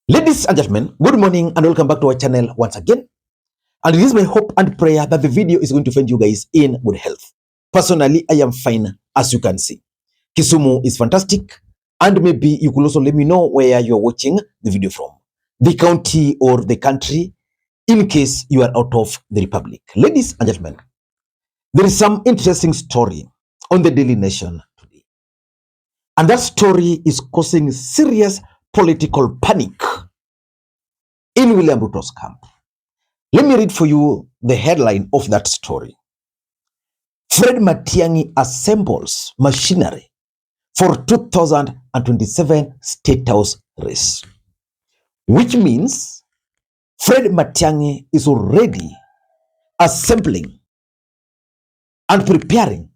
Ladies and gentlemen, good morning and welcome back to our channel once again. And it is my hope and prayer that the video is going to find you guys in good health. Personally, I am fine, as you can see. Kisumu is fantastic, and maybe you could also let me know where you're watching the video from. The county or the country, in case you are out of the republic. Ladies and gentlemen, there is some interesting story on the Daily Nation today. And that story is causing serious political panic in William Ruto's camp. Let me read for you the headline of that story. Fred Matiang'i assembles machinery for 2027 State House race, which means Fred Matiang'i is already assembling and preparing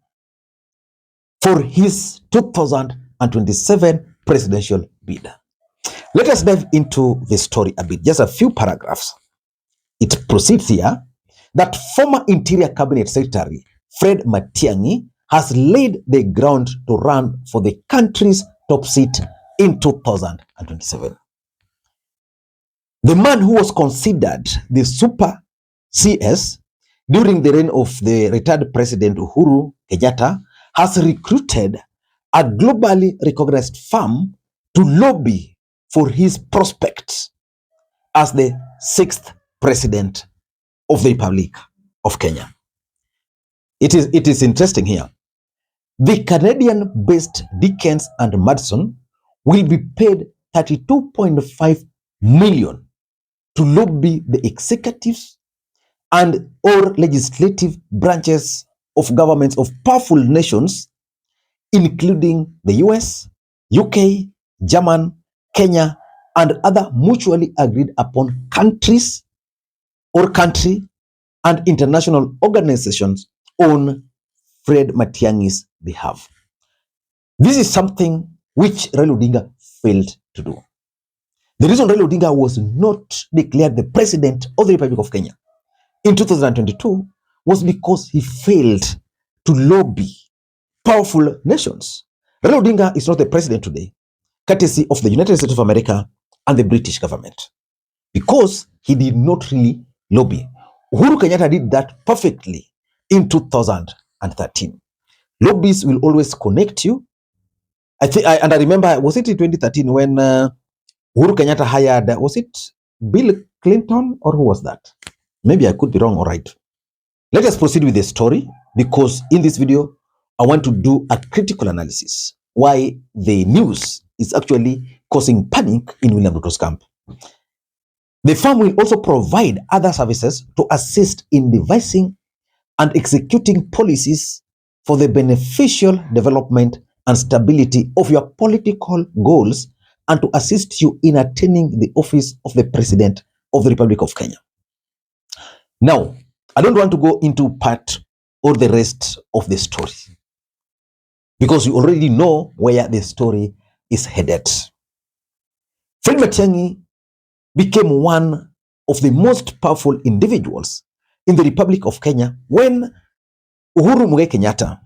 for his 2027 presidential bid. Let us dive into the story a bit, just a few paragraphs. It proceeds here that former Interior Cabinet Secretary Fred Matiang'i has laid the ground to run for the country's top seat in 2027. The man who was considered the super CS during the reign of the retired President Uhuru Kenyatta has recruited a globally recognized firm to lobby for his prospects as the sixth president of the Republic of Kenya. It is interesting here. The Canadian-based Dickens and Madison will be paid 32.5 million to lobby the executives and or legislative branches of governments of powerful nations, including the US, UK, Germany, Kenya, and other mutually agreed upon countries or country and international organizations on Fred Matiang'i's behalf. This is something which Raila Odinga failed to do. The reason Raila Odinga was not declared the president of the Republic of Kenya in 2022 was because he failed to lobby powerful nations. Raila Odinga is not the president today, courtesy of the United States of America and the British government, because he did not really lobby. Uhuru Kenyatta did that perfectly in 2013. Lobbies will always connect you. I remember, was it in 2013 when Uhuru Kenyatta hired, was it Bill Clinton or who was that? Maybe I could be wrong or right. Let us proceed with the story, because in this video, I want to do a critical analysis why the news is actually causing panic in William Ruto's camp. The firm will also provide other services to assist in devising and executing policies for the beneficial development and stability of your political goals and to assist you in attaining the office of the President of the Republic of Kenya. Now, I don't want to go into part or the rest of the story, because you already know where the story is headed. Fred Matiang'i became one of the most powerful individuals in the Republic of Kenya when Uhuru Kenyatta,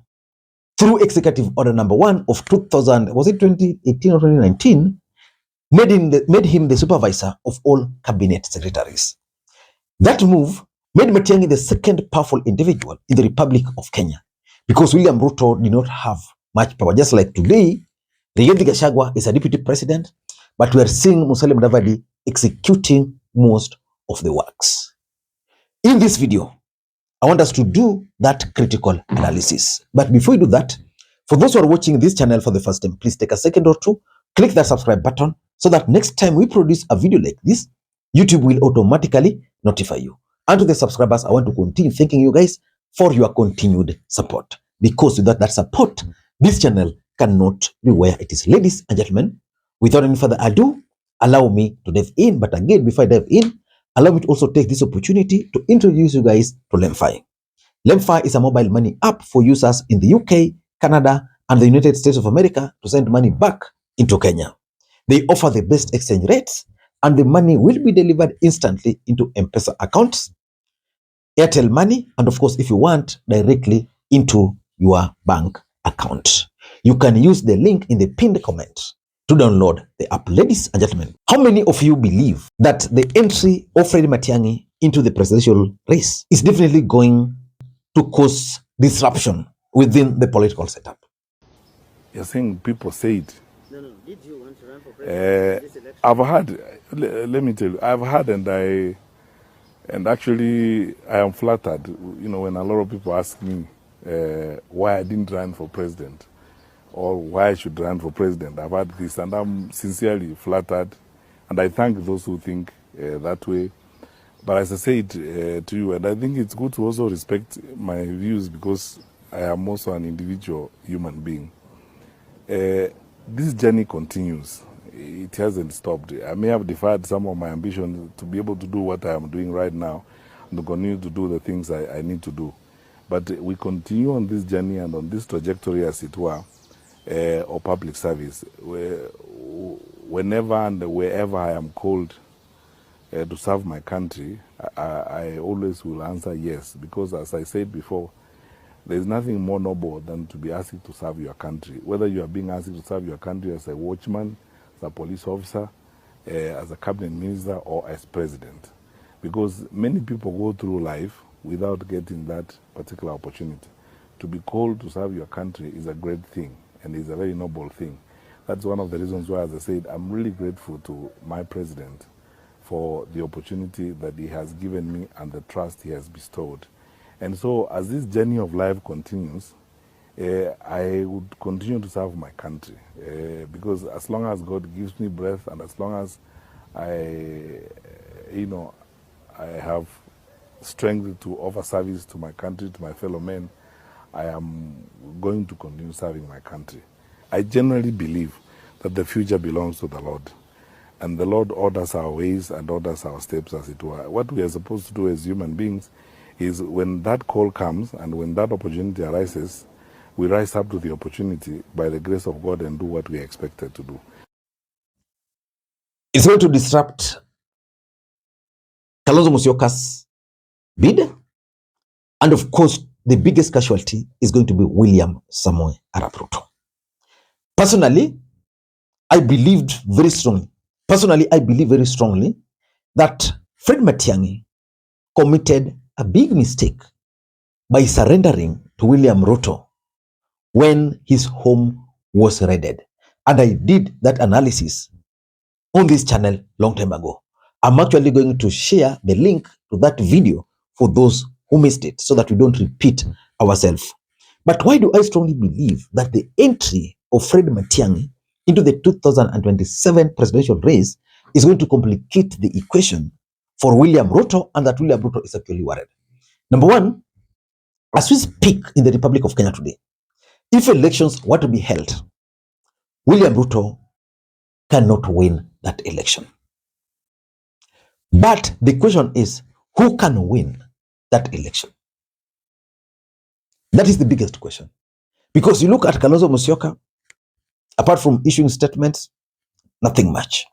through Executive Order Number 1 of 2000, was it 2018 or 2019, made him the supervisor of all cabinet secretaries. That move made Matiang'i the second powerful individual in the Republic of Kenya, because William Ruto did not have much power. Just like today, Rigathi Gachagua is a deputy president, but we are seeing Musalia Mudavadi executing most of the works. In this video, I want us to do that critical analysis. But before we do that, for those who are watching this channel for the first time, please take a second or two, click that subscribe button so that next time we produce a video like this, YouTube will automatically notify you. And to the subscribers, I want to continue thanking you guys for your continued support, because without that support, this channel cannot be where it is. Ladies and gentlemen, without any further ado, allow me to dive in. But again, before I dive in, allow me to also take this opportunity to introduce you guys to Lemfi. Lemfi is a mobile money app for users in the UK, Canada, and the United States of America to send money back into Kenya. They offer the best exchange rates, and the money will be delivered instantly into M-Pesa accounts, Airtel Money, and of course, if you want, directly into your bank account. You can use the link in the pinned comment to download the app. Ladies and gentlemen, how many of you believe that the entry of Fred Matiang'i into the presidential race is definitely going to cause disruption within the political setup? You're saying people say it. No. Did you want to run for president in this election? I've had, let me tell you, I've had and actually I am flattered, when a lot of people ask me why I didn't run for president or why I should run for president. I've had this and I'm sincerely flattered and I thank those who think that way. But as I said to you, and I think it's good to also respect my views because I am also an individual human being. This journey continues. It hasn't stopped. I may have deferred some of my ambitions to be able to do what I am doing right now and to continue to do the things I need to do. But we continue on this journey and on this trajectory, as it were, of public service. Whenever and wherever I am called to serve my country, I always will answer yes, because as I said before, there is nothing more noble than to be asked to serve your country. Whether you are being asked to serve your country as a watchman, as a police officer, as a cabinet minister, or as president. Because many people go through life without getting that particular opportunity. To be called to serve your country is a great thing and is a very noble thing. That's one of the reasons why, as I said, I'm really grateful to my president for the opportunity that he has given me and the trust he has bestowed. And so as this journey of life continues, I would continue to serve my country because as long as God gives me breath and as long as I have strength to offer service to my country, to my fellow men, I am going to continue serving my country. I generally believe that the future belongs to the Lord. And the Lord orders our ways and orders our steps, as it were. What we are supposed to do as human beings is when that call comes and when that opportunity arises, we rise up to the opportunity by the grace of God and do what we are expected to do. It's going to disrupt Kalonzo Musyoka's bid. And of course, the biggest casualty is going to be William Samoei Arap Ruto. Personally, I believe very strongly that Fred Matiang'i committed a big mistake by surrendering to William Ruto when his home was raided. And I did that analysis on this channel long time ago. I'm actually going to share the link to that video for those who missed it so that we don't repeat ourselves. But why do I strongly believe that the entry of Fred Matiang'i into the 2027 presidential race is going to complicate the equation for William Ruto, and that William Ruto is actually worried? Number one, as we speak in the Republic of Kenya today, if elections were to be held, William Ruto cannot win that election. But the question is, who can win that election? That is the biggest question. Because you look at Kalonzo Musyoka, apart from issuing statements, nothing much.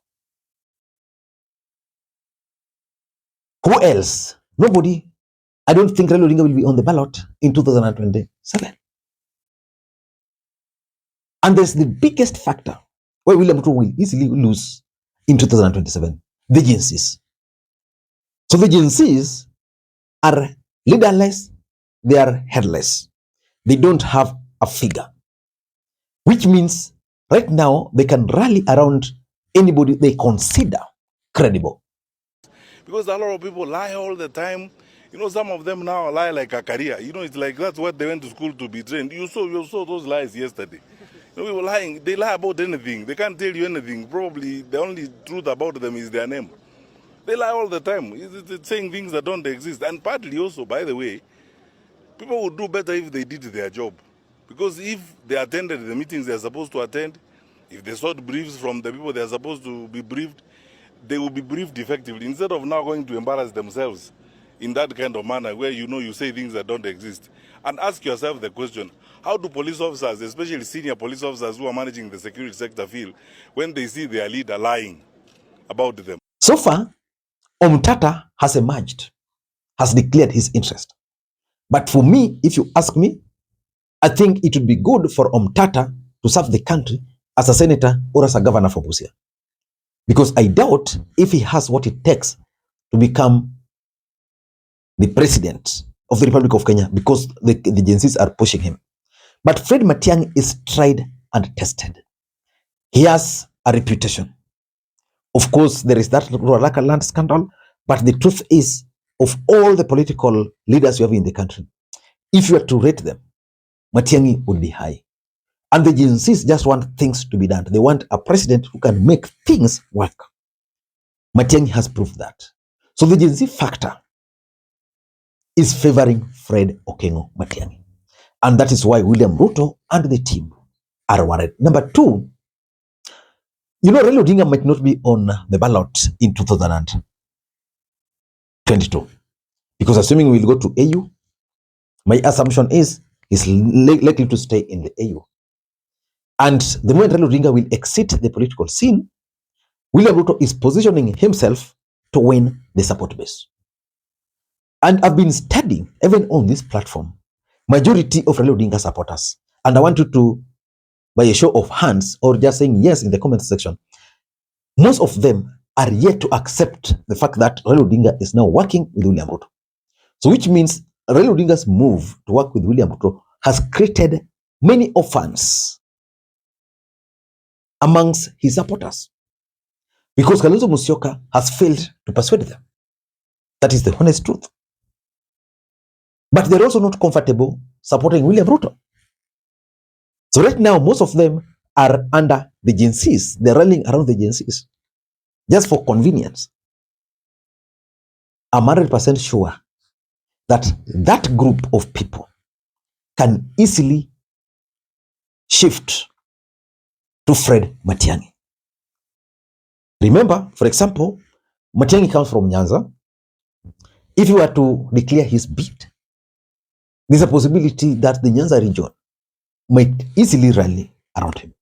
Who else? Nobody. I don't think Raila Odinga will be on the ballot in 2027. And there's the biggest factor where William Ruto will easily lose in 2027, the Gen Zs. So the Gen Zs are leaderless, they are headless. They don't have a figure, which means right now they can rally around anybody they consider credible. Because a lot of people lie all the time. Some of them now lie like a career. It's like that's what they went to school to be trained. You saw those lies yesterday. People lying, they lie about anything. They can't tell you anything. Probably the only truth about them is their name. They lie all the time. It's saying things that don't exist. And partly also, by the way, people would do better if they did their job. Because if they attended the meetings they're supposed to attend, if they sought briefs from the people they're supposed to be briefed, they will be briefed effectively instead of now going to embarrass themselves in that kind of manner where you say things that don't exist. And ask yourself the question, how do police officers, especially senior police officers who are managing the security sector, feel when they see their leader lying about them? So far, Omtata has emerged, has declared his interest. But for me, if you ask me, I think it would be good for Omtata to serve the country as a senator or as a governor for Busia. Because I doubt if he has what it takes to become the president of the Republic of Kenya, because the Gen Zs are pushing him. But Fred Matiang'i is tried and tested. He has a reputation. Of course, there is that Ruaraka land scandal, but the truth is, of all the political leaders you have in the country, if you were to rate them, Matiang'i would be high. And the Gen Zs just want things to be done. They want a president who can make things work. Matiang'i has proved that. So the Gen Z factor is favoring Fred Okengo Matiang'i. And that is why William Ruto and the team are worried. Number two, Raila Odinga might not be on the ballot in 2022. Because assuming we'll go to AU, my assumption is he's likely to stay in the AU. And the moment Raila Odinga will exit the political scene, William Ruto is positioning himself to win the support base. And I've been studying, even on this platform, majority of Raila Odinga supporters. And I want you to, by a show of hands, or just saying yes in the comment section, most of them are yet to accept the fact that Raila Odinga is now working with William Ruto. So which means Raila Odinga's move to work with William Ruto has created many orphans amongst his supporters. Because Kalonzo Musyoka has failed to persuade them. That is the honest truth. But they're also not comfortable supporting William Ruto. So right now, most of them are under the Gen Zs. They're rallying around the Gen Zs just for convenience. I'm 100% sure that that group of people can easily shift to Fred Matiang'i. Remember, for example, Matiang'i comes from Nyanza. If you were to declare his bid, there's a possibility that the Nyanza region might easily rally around him.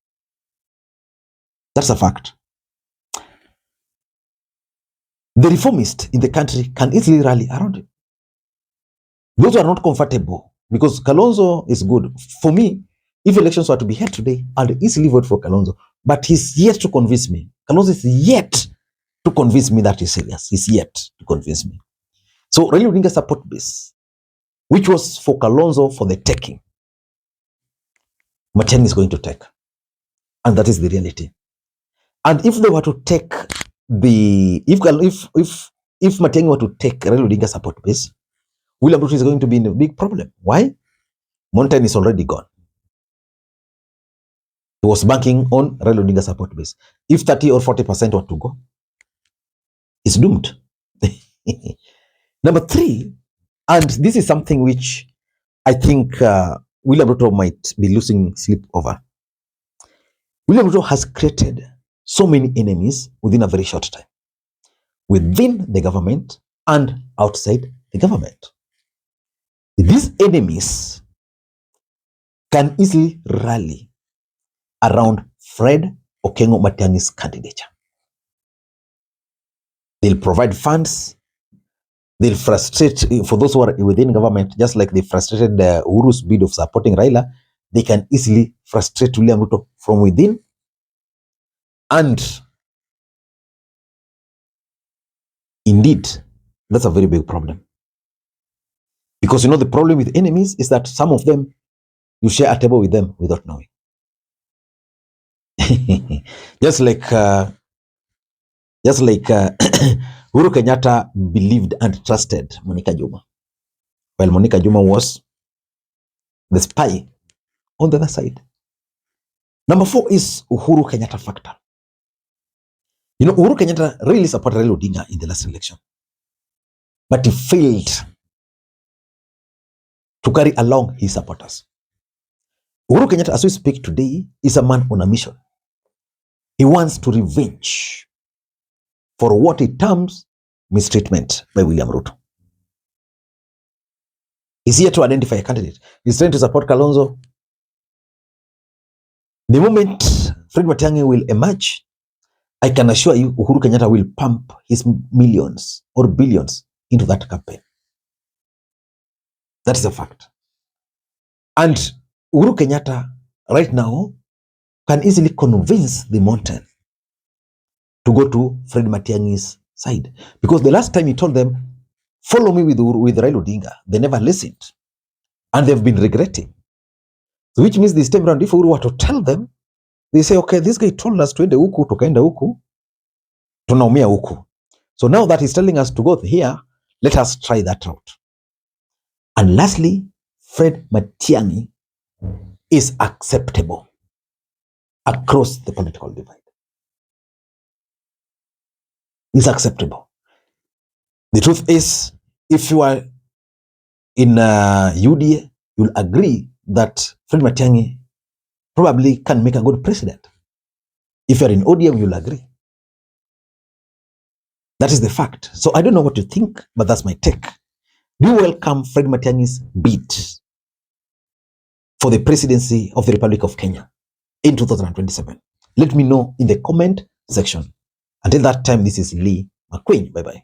That's a fact. The reformists in the country can easily rally around him. Those who are not comfortable, because Kalonzo is good. For me, if elections were to be held today, I'd easily vote for Kalonzo. But he's yet to convince me. Kalonzo is yet to convince me that he's serious. He's yet to convince me. So Raila Odinga support base, which was for Kalonzo for the taking, Matiang'i is going to take. And that is the reality. And if they were to take if Matiang'i were to take Raila Odinga support base, William Ruto is going to be in a big problem. Why? Mountain is already gone. He was banking on Raila Odinga support base. If 30 or 40% were to go, it's doomed. Number three, and this is something which I think William Ruto might be losing sleep over. William Ruto has created so many enemies within a very short time, within the government and outside the government. These enemies can easily rally around Fred Okengo Matiang'i's candidature. They'll provide funds. They'll frustrate, for those who are within government, just like they frustrated Uhuru's bid of supporting Raila, they can easily frustrate William Ruto from within. And indeed, that's a very big problem. Because the problem with enemies is that some of them, you share a table with them without knowing. just like Uhuru Kenyatta believed and trusted Monica Juma, while Monica Juma was the spy on the other side. Number four is Uhuru Kenyatta factor. Uhuru Kenyatta really supported Raila Odinga in the last election, but he failed to carry along his supporters. Uhuru Kenyatta, as we speak today, is a man on a mission. He wants to revenge for what he terms mistreatment by William Ruto. He's here to identify a candidate. He's trying to support Kalonzo. The moment Fred Matiang'i will emerge, I can assure you Uhuru Kenyatta will pump his millions or billions into that campaign. That is a fact. And Uhuru Kenyatta right now can easily convince the mountain to go to Fred Matiang'i's side. Because the last time he told them, follow me with Raila Odinga, they never listened. And they've been regretting. So which means this time around, if Uhuru were to tell them, they say, okay, this guy told us tuende huku, tukaenda huku, tunaumia huku. So now that he's telling us to go here, let us try that route. And lastly, Fred Matiang'i is acceptable across the political divide. Is acceptable. The truth is, if you are in UDA, you'll agree that Fred Matiang'i probably can make a good president. If you're in ODM, you'll agree. That is the fact. So I don't know what you think, but that's my take. Do you welcome Fred Matiang'i's bid for the presidency of the Republic of Kenya in 2027? Let me know in the comment section. Until that time, this is Lee Makwiny. Bye-bye.